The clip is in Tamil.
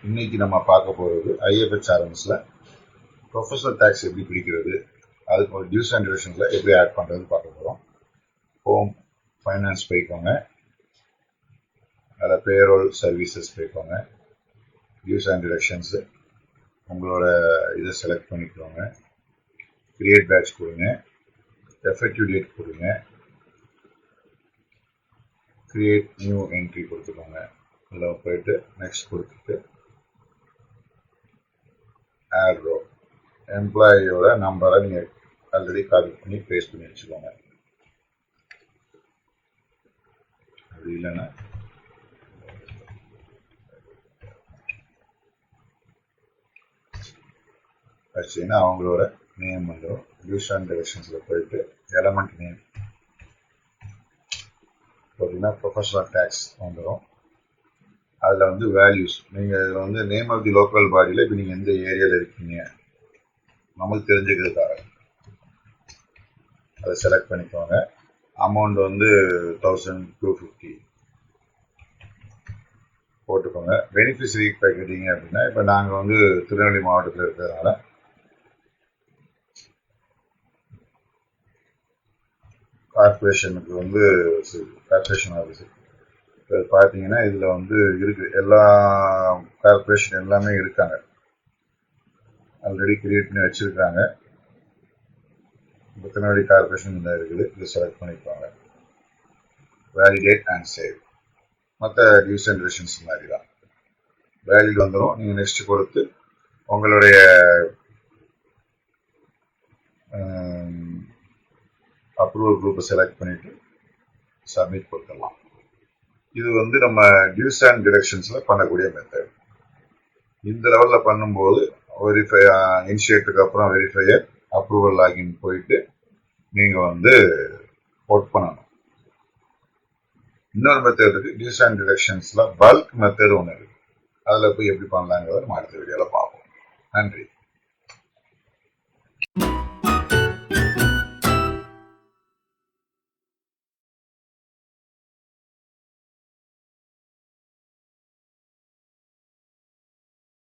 இன்னைக்கு நம்ம பார்க்க போகிறது IFHRMSல ப்ரொஃபஷனல் டேக்ஸ் எப்படி பிடிக்கிறது, அதுக்கு ஒரு டியூஸ் அண்ட் டிடக்ஷன்ஸில் எப்படி ஆட் பண்ணுறதுன்னு பார்க்க போகிறோம். ஹோம் ஃபைனான்ஸ் போய்க்கோங்க, அதில் பேரோல் சர்வீசஸ் போய்க்கோங்க, டியூஸ் அண்ட் டிடக்ஷன்ஸு உங்களோட இதை செலக்ட் பண்ணிக்கோங்க, கிரியேட் பேட்ச் கொடுங்க, எஃபெக்டிவ் டேட் கொடுங்க, கிரியேட் நியூ என்ட்ரி கொடுத்துக்கோங்க. இதில் போயிட்டு நெக்ஸ்ட் கொடுத்துட்டு ஆட் ரோ எம்ப்ளாயியோட நம்பரை நீங்கள் ஆல்ரெடி காப்பி பண்ணி பேஸ்ட் பண்ணி வச்சுக்கோங்க. அப்படி இல்லைன்னா வச்சுன்னா அவங்களோட நேம் வந்துடும். டியூஸ் அண்ட் டிடக்ஷன்ஸில் போயிட்டு எலமெண்ட் நேம் பார்த்தீங்கன்னா ப்ரொஃபஷனல் டேக்ஸ் வந்துடும். அதில் வந்து வேல்யூஸ் நீங்கள் இதில் வந்து நேம் ஆஃப் தி லோக்கல் பாடியில் இப்போ நீங்கள் எந்த ஏரியாவில் இருக்கீங்க நமக்கு தெரிஞ்சுக்கிறதுக்காக அதை செலக்ட் பண்ணிக்கோங்க. அமௌண்ட் வந்து 1250 போட்டுக்கோங்க. பெனிஃபிஷரி கேட்டீங்க அப்படின்னா இப்போ நாங்கள் வந்து திருநெல்வேலி மாவட்டத்தில் இருக்கிறதுனால கார்பரேஷனுக்கு வந்து கார்பரேஷன் ஆஃபீஸர் பார்த்தீங்கன்னா இதில் வந்து இருக்குது, எல்லா கார்பரேஷன் எல்லாமே இருக்காங்க, ஆல்ரெடி கிரியேட் பண்ணி வச்சுருக்காங்க. இப்போ திருநெல்வேலி கார்பரேஷன் தான் இருக்குது, இது செலக்ட் பண்ணிப்பாங்க. Validate and save. மற்ற டியூஸ் அண்ட் டிடக்ஷன்ஸ் மாதிரி தான் வேலிட் வந்துடும். நீங்கள் நெக்ஸ்ட் கொடுத்து உங்களுடைய அப்ரூவல் குரூப்பை செலக்ட் பண்ணிவிட்டு சப்மிட் கொடுத்துடலாம். இது வந்து நம்ம டியூஸ் அண்ட் டிடக்ஷன்ஸில் பண்ணக்கூடிய மெத்தட். இந்த லெவலில் பண்ணும்போது வெரிஃபை இனிஷியேட்டுக்கு அப்புறம் வெரிஃபையர் அப்ரூவல் லாகின் போயிட்டு நீங்கள் வந்து ஒர்க் பண்ணணும். இன்னொரு மெத்தட் இருக்குது, டியூஸ் அண்ட் டிடக்ஷன்ஸில் பல்க் மெத்தட் ஒன்று இருக்குது. அதில் போய் எப்படி பண்ணலாங்கிறத நம்ம அடுத்த வீடியோவில் பார்ப்போம். நன்றி.